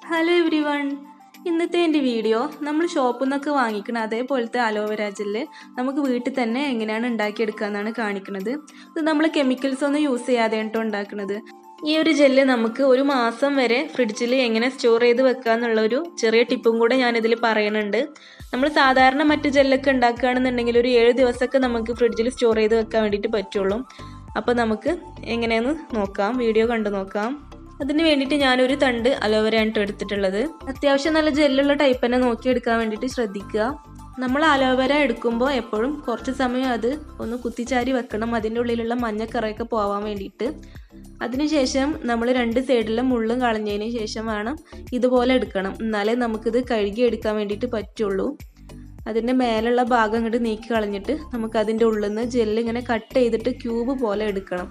Hello every one. ഇന്നത്തെ എൻ്റെ video നമ്മൾ ഷോപ്പിൽ നിന്നൊക്കെ വാങ്ങിക്കണം അതേപോലത്തെ അലോവേര ജെല്ല് നമുക്ക് വീട്ടിൽ തന്നെ എങ്ങനെയാണ് ഉണ്ടാക്കിയെടുക്കുക കാണിക്കുന്നത്. ഇത് നമ്മൾ കെമിക്കൽസ് ഒന്നും യൂസ് ചെയ്യാതെ ഉണ്ടാക്കുന്നത്. ഈ ഒരു ജെല്ല് നമുക്ക് ഒരു മാസം വരെ ഫ്രിഡ്ജിൽ എങ്ങനെ സ്റ്റോർ ചെയ്ത് വെക്കുക എന്നുള്ളൊരു ചെറിയ ടിപ്പും കൂടെ ഞാനിതിൽ പറയുന്നുണ്ട്. നമ്മൾ സാധാരണ മറ്റു ജെല്ലൊക്കെ ഉണ്ടാക്കുകയാണെന്നുണ്ടെങ്കിൽ ഒരു 7 ദിവസമൊക്കെ നമുക്ക് ഫ്രിഡ്ജിൽ സ്റ്റോർ ചെയ്ത് വെക്കാൻ വേണ്ടിയിട്ട് പറ്റുള്ളൂ. അപ്പോൾ നമുക്ക് എങ്ങനെയെന്ന് നോക്കാം, വീഡിയോ കണ്ടു നോക്കാം. അതിന് വേണ്ടിയിട്ട് ഞാനൊരു തണ്ട് അലോവേരയാണ് എടുത്തിട്ടുള്ളത്. അത്യാവശ്യം നല്ല ജെല്ലുള്ള ടൈപ്പ് തന്നെ നോക്കിയെടുക്കാൻ വേണ്ടിയിട്ട് ശ്രദ്ധിക്കുക. നമ്മൾ അലോവേര എടുക്കുമ്പോൾ എപ്പോഴും കുറച്ച് സമയം അത് ഒന്ന് കുത്തിച്ചാരി വെക്കണം, അതിൻ്റെ ഉള്ളിലുള്ള മഞ്ഞക്കറയൊക്കെ പോവാൻ വേണ്ടിയിട്ട്. അതിനുശേഷം നമ്മൾ 2 സൈഡിലെ മുള്ളും കളഞ്ഞതിന് ശേഷം വേണം ഇതുപോലെ എടുക്കണം, എന്നാലേ നമുക്കിത് കഴുകി എടുക്കാൻ വേണ്ടിയിട്ട് പറ്റുള്ളൂ. അതിൻ്റെ മേലുള്ള ഭാഗം ഇങ്ങോട്ട് നീക്കി കളഞ്ഞിട്ട് നമുക്ക് അതിൻ്റെ ഉള്ളിൽ നിന്ന് ജെല്ല് ഇങ്ങനെ കട്ട് ചെയ്തിട്ട് ക്യൂബ് പോലെ എടുക്കണം.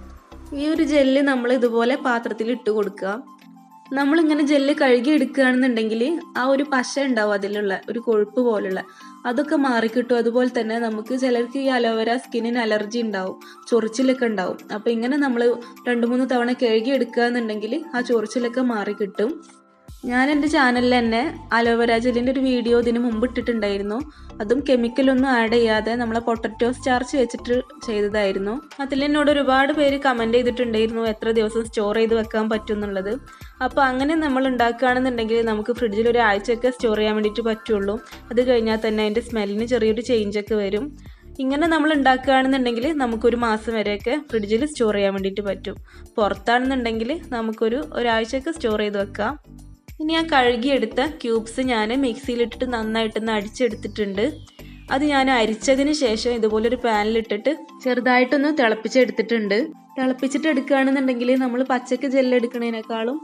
ഈ ഒരു ജെല്ല് നമ്മൾ ഇതുപോലെ പാത്രത്തിൽ ഇട്ട് കൊടുക്കുക. നമ്മളിങ്ങനെ ജെല്ല് കഴുകി എടുക്കുകയാണെന്നുണ്ടെങ്കിൽ ആ ഒരു പശ ഉണ്ടാവും, അതിലുള്ള ഒരു കൊഴുപ്പ് പോലുള്ള അതൊക്കെ മാറിക്കിട്ടും. അതുപോലെ തന്നെ നമുക്ക് ചിലർക്ക് ഈ അലോവേര സ്കിന്നിന് അലർജി ഉണ്ടാവും, ചൊറിച്ചിലൊക്കെ ഉണ്ടാവും. അപ്പോൾ ഇങ്ങനെ നമ്മൾ 2-3 തവണ കഴുകി എടുക്കുകയെന്നുണ്ടെങ്കിൽ ആ ചൊറിച്ചിലൊക്കെ മാറിക്കിട്ടും. ഞാൻ എൻ്റെ ചാനലിൽ തന്നെ അലോവേര ജെല്ലിൻ്റെ ഒരു വീഡിയോ ഇതിന് മുമ്പ് ഇട്ടിട്ടുണ്ടായിരുന്നു. അതും കെമിക്കലൊന്നും ആഡ് ചെയ്യാതെ നമ്മളെ പൊട്ടറ്റോ സ്റ്റാർച്ച് വെച്ചിട്ട് ചെയ്തതായിരുന്നു. അതിൽ എന്നോട് ഒരുപാട് പേര് കമൻറ്റ് ചെയ്തിട്ടുണ്ടായിരുന്നു എത്ര ദിവസം സ്റ്റോർ ചെയ്ത് വെക്കാൻ പറ്റും എന്നുള്ളത്. അപ്പോൾ അങ്ങനെ നമ്മൾ ഉണ്ടാക്കുകയാണെന്നുണ്ടെങ്കിൽ നമുക്ക് ഫ്രിഡ്ജിൽ ഒരു ആഴ്ചയൊക്കെ സ്റ്റോർ ചെയ്യാൻ വേണ്ടിയിട്ട് പറ്റുള്ളൂ. അത് കഴിഞ്ഞാൽ തന്നെ അതിൻ്റെ സ്മെല്ലിന് ചെറിയൊരു ചേഞ്ചൊക്കെ വരും. ഇങ്ങനെ നമ്മൾ ഉണ്ടാക്കുകയാണെന്നുണ്ടെങ്കിൽ നമുക്കൊരു മാസം വരെയൊക്കെ ഫ്രിഡ്ജിൽ സ്റ്റോർ ചെയ്യാൻ വേണ്ടിയിട്ട് പറ്റും. പുറത്താണെന്നുണ്ടെങ്കിൽ നമുക്കൊരു ഒരാഴ്ചയൊക്കെ സ്റ്റോർ ചെയ്ത് വെക്കാം. ഇനി ഞാൻ കഴുകിയെടുത്ത ക്യൂബ്സ് ഞാൻ മിക്സിയിലിട്ടിട്ട് നന്നായിട്ടൊന്ന് അടിച്ചെടുത്തിട്ടുണ്ട്. അത് ഞാൻ അരിച്ചതിന് ശേഷം ഇതുപോലൊരു പാനിലിട്ടിട്ട് ചെറുതായിട്ടൊന്ന് തിളപ്പിച്ചെടുത്തിട്ടുണ്ട്. തിളപ്പിച്ചിട്ട് എടുക്കുകയാണെന്നുണ്ടെങ്കിൽ നമ്മൾ പച്ചക്ക് ജെല്ല് എടുക്കുന്നതിനേക്കാളും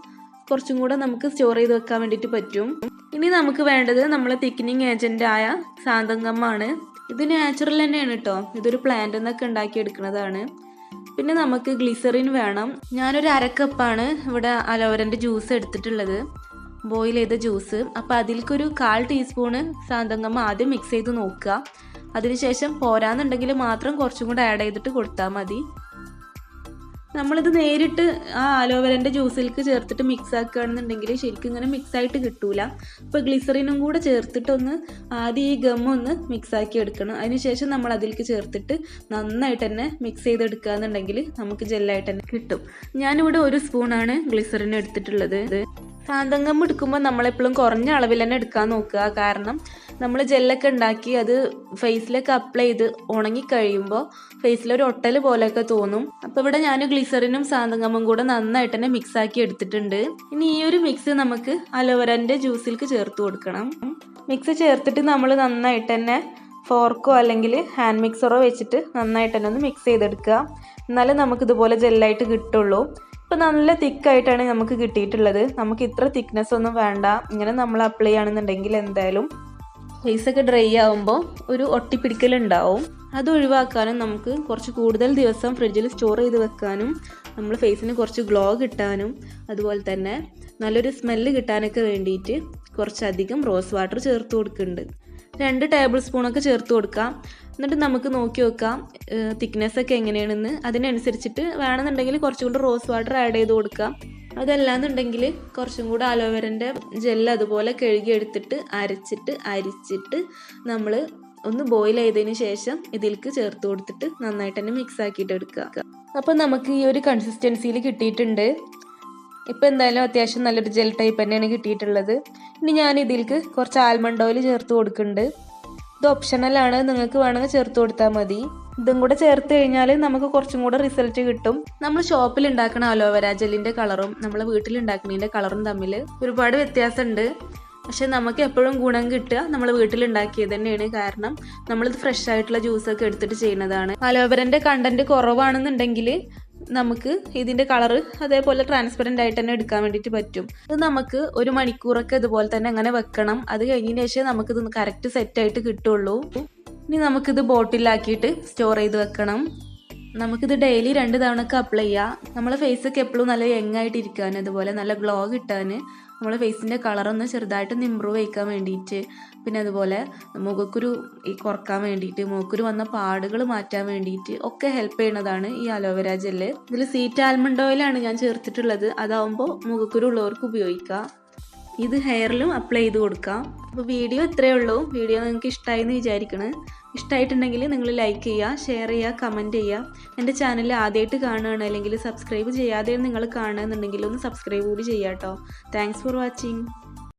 കുറച്ചും കൂടെ നമുക്ക് സ്റ്റോർ ചെയ്ത് വെക്കാൻ വേണ്ടിയിട്ട് പറ്റും. ഇനി നമുക്ക് വേണ്ടത് നമ്മളെ തിക്കനിങ് ഏജന്റ് ആയ സാന്തങ്കമാണ്. ഇത് നാച്ചുറൽ തന്നെയാണ് കേട്ടോ, ഇതൊരു പ്ലാന്റ് എന്നൊക്കെ ഉണ്ടാക്കിയെടുക്കുന്നതാണ്. പിന്നെ നമുക്ക് ഗ്ലിസറിൻ വേണം. ഞാനൊരു 1/2 കപ്പാണ് ഇവിടെ അലോവേരൻ്റെ ജ്യൂസ് എടുത്തിട്ടുള്ളത്, ബോയിൽ ചെയ്ത ജ്യൂസ്. അപ്പോൾ അതിലേക്കൊരു 1/4 ടീസ്പൂണ് സാന്തങ്കമ്മ ആദ്യം മിക്സ് ചെയ്ത് നോക്കുക. അതിനുശേഷം പോരാന്നുണ്ടെങ്കിൽ മാത്രം കുറച്ചും കൂടെ ആഡ് ചെയ്തിട്ട് കൊടുത്താൽ മതി. നമ്മളിത് നേരിട്ട് ആ അലോവേരൻ്റെ ജ്യൂസിലേക്ക് ചേർത്തിട്ട് മിക്സ് ആക്കുകയാണെന്നുണ്ടെങ്കിൽ ശരിക്കും ഇങ്ങനെ മിക്സായിട്ട് കിട്ടൂല. അപ്പോൾ ഗ്ലിസറിനും കൂടെ ചേർത്തിട്ടൊന്ന് ആദ്യം ഈ ഗമ്മൊന്ന് മിക്സാക്കി എടുക്കണം. അതിനുശേഷം നമ്മൾ അതിലേക്ക് ചേർത്തിട്ട് നന്നായിട്ട് തന്നെ മിക്സ് ചെയ്തെടുക്കുക എന്നുണ്ടെങ്കിൽ നമുക്ക് ജെല്ലായിട്ട് തന്നെ കിട്ടും. ഞാനിവിടെ 1 സ്പൂണാണ് ഗ്ലിസറിൻ എടുത്തിട്ടുള്ളത്. സാന്തങ്കം എടുക്കുമ്പോൾ നമ്മളെപ്പോഴും കുറഞ്ഞ അളവിൽ തന്നെ എടുക്കാൻ നോക്കുക. കാരണം നമ്മൾ ജെല്ലൊക്കെ ഉണ്ടാക്കി അത് ഫേസിലൊക്കെ അപ്ലൈ ചെയ്ത് ഉണങ്ങിക്കഴിയുമ്പോൾ ഫേസിലൊരു ഒട്ടൽ പോലെയൊക്കെ തോന്നും. അപ്പോൾ ഇവിടെ ഞാൻ ഗ്ലിസറിനും സാന്തങ്കമ്മും കൂടെ നന്നായിട്ട് തന്നെ മിക്സ് ആക്കി എടുത്തിട്ടുണ്ട്. ഇനി ഈ ഒരു മിക്സ് നമുക്ക് അലോവേരൻ്റെ ജ്യൂസിലേക്ക് ചേർത്ത് കൊടുക്കണം. മിക്സ് ചേർത്തിട്ട് നമ്മൾ നന്നായിട്ട് തന്നെ ഫോർക്കോ അല്ലെങ്കിൽ ഹാൻഡ് മിക്സറോ വെച്ചിട്ട് നന്നായിട്ട് തന്നെ ഒന്ന് മിക്സ് ചെയ്തെടുക്കുക. എന്നാലും നമുക്കിതുപോലെ ജെല്ലായിട്ട് കിട്ടുള്ളൂ. ഇപ്പോൾ നല്ല തിക്കായിട്ടാണ് നമുക്ക് കിട്ടിയിട്ടുള്ളത്. നമുക്ക് ഇത്ര തിക്നെസ് ഒന്നും വേണ്ട. ഇങ്ങനെ നമ്മൾ അപ്ലൈ ചെയ്യുകയാണെന്നുണ്ടെങ്കിൽ എന്തായാലും ഫേസൊക്കെ ഡ്രൈ ആകുമ്പോൾ ഒരു ഒട്ടിപ്പിടിക്കലുണ്ടാവും. അത് ഒഴിവാക്കാനും നമുക്ക് കുറച്ച് കൂടുതൽ ദിവസം ഫ്രിഡ്ജിൽ സ്റ്റോർ ചെയ്ത് വെക്കാനും നമ്മൾ ഫേസിന് കുറച്ച് ഗ്ലോ കിട്ടാനും അതുപോലെ തന്നെ നല്ലൊരു സ്മെല്ല് കിട്ടാനൊക്കെ വേണ്ടിയിട്ട് കുറച്ചധികം റോസ് വാട്ടർ ചേർത്ത് കൊടുക്കുന്നുണ്ട്. 2 ടേബിൾ സ്പൂണൊക്കെ ചേർത്ത് കൊടുക്കാം. എന്നിട്ട് നമുക്ക് നോക്കി വെക്കാം തിക്നെസ്സൊക്കെ എങ്ങനെയാണെന്ന്. അതിനനുസരിച്ചിട്ട് വേണമെന്നുണ്ടെങ്കിൽ കുറച്ചും കൂടി റോസ് വാട്ടർ ആഡ് ചെയ്ത് കൊടുക്കാം. അതല്ലാന്നുണ്ടെങ്കിൽ കുറച്ചും കൂടെ അലോവേരൻ്റെ ജെല്ല് അതുപോലെ കഴുകിയെടുത്തിട്ട് അരിച്ചിട്ട് നമ്മൾ ഒന്ന് ബോയിൽ ചെയ്തതിന് ശേഷം ഇതിലേക്ക് ചേർത്ത് കൊടുത്തിട്ട് നന്നായിട്ട് തന്നെ മിക്സ് ആക്കിയിട്ട് എടുക്കുക. അപ്പോൾ നമുക്ക് ഈ ഒരു കൺസിസ്റ്റൻസിയിൽ കിട്ടിയിട്ടുണ്ട്. ഇപ്പോൾ എന്തായാലും അത്യാവശ്യം നല്ലൊരു ജെൽ ടൈപ്പ് തന്നെയാണ് കിട്ടിയിട്ടുള്ളത്. ഇനി ഞാൻ ഇതിലേക്ക് കുറച്ച് ആൽമണ്ട് ഓയിൽ ചേർത്ത് കൊടുക്കുന്നുണ്ട്. ഇത് ഓപ്ഷണലാണ്, നിങ്ങൾക്ക് വേണമെങ്കിൽ ചേർത്ത് കൊടുത്താൽ മതി. ഇതും കൂടെ ചേർത്ത് കഴിഞ്ഞാൽ നമുക്ക് കുറച്ചും കൂടെ റിസൾട്ട് കിട്ടും. നമ്മൾ ഷോപ്പിൽ ഉണ്ടാക്കുന്ന അലോവേര ജെല്ലിൻ്റെ കളറും നമ്മൾ വീട്ടിൽ ഉണ്ടാക്കുന്നതിൻ്റെ കളറും തമ്മിൽ ഒരുപാട് വ്യത്യാസമുണ്ട്. പക്ഷെ നമുക്ക് എപ്പോഴും ഗുണം കിട്ടുക നമ്മൾ വീട്ടിലുണ്ടാക്കിയത് തന്നെയാണ്. കാരണം നമ്മളിത് ഫ്രഷ് ആയിട്ടുള്ള ജ്യൂസൊക്കെ എടുത്തിട്ട് ചെയ്യുന്നതാണ്. അലോവേരൻ്റെ കണ്ടന്റ് കുറവാണെന്നുണ്ടെങ്കിൽ നമുക്ക് ഇതിൻ്റെ കളറ് അതേപോലെ ട്രാൻസ്പെറൻ്റ് ആയിട്ട് തന്നെ എടുക്കാൻ വേണ്ടിയിട്ട് പറ്റും. ഇത് നമുക്ക് 1 മണിക്കൂറൊക്കെ ഇതുപോലെ തന്നെ അങ്ങനെ വെക്കണം. അത് കഴിഞ്ഞതിന് ശേഷം നമുക്കിത് കറക്റ്റ് സെറ്റായിട്ട് കിട്ടുള്ളൂ. ഇനി നമുക്കിത് ബോട്ടിലാക്കിയിട്ട് സ്റ്റോർ ചെയ്ത് വെക്കണം. നമുക്കിത് ഡെയിലി 2 തവണയൊക്കെ അപ്ലൈ ചെയ്യാം. നമ്മളെ ഫേസൊക്കെ എപ്പോഴും നല്ല യങ്ങായിട്ടിരിക്കാൻ, അതുപോലെ നല്ല ഗ്ലോ കിട്ടാൻ, നമ്മളെ ഫേസിൻ്റെ കളറൊന്ന് ചെറുതായിട്ടൊന്ന് ഇമ്പ്രൂവ് ചെയ്യിക്കാൻ വേണ്ടിയിട്ട്, പിന്നെ അതുപോലെ മുഖക്കുരു കുറക്കാൻ വേണ്ടിയിട്ട്, മുഖക്കുരു വന്ന പാടുകൾ മാറ്റാൻ വേണ്ടിയിട്ട് ഒക്കെ ഹെൽപ്പ് ചെയ്യുന്നതാണ് ഈ അലോവേര ജെല്ല്. ഇതിൽ സ്വീറ്റ് ആൽമണ്ട് ഓയിലാണ് ഞാൻ ചേർത്തിട്ടുള്ളത്. അതാവുമ്പോൾ മുഖക്കുരു ഉള്ളവർക്ക് ഉപയോഗിക്കാം. ഇത് ഹെയറിലും അപ്ലൈ ചെയ്ത് കൊടുക്കാം. അപ്പോൾ വീഡിയോ ഇത്രയേ ഉള്ളൂ. വീഡിയോ നിങ്ങൾക്ക് ഇഷ്ടമായി എന്ന് വിചാരിക്കണം. ഇഷ്ടമായിട്ടുണ്ടെങ്കിൽ നിങ്ങൾ ലൈക്ക് ചെയ്യുക, ഷെയർ ചെയ്യുക, കമൻറ്റ് ചെയ്യുക. എൻ്റെ ചാനൽ ആദ്യമായിട്ട് കാണുകയാണ് അല്ലെങ്കിൽ സബ്സ്ക്രൈബ് ചെയ്യാതെ നിങ്ങൾ കാണുകയെന്നുണ്ടെങ്കിൽ ഒന്ന് സബ്സ്ക്രൈബ് കൂടി ചെയ്യാം കേട്ടോ. Thanks for watching.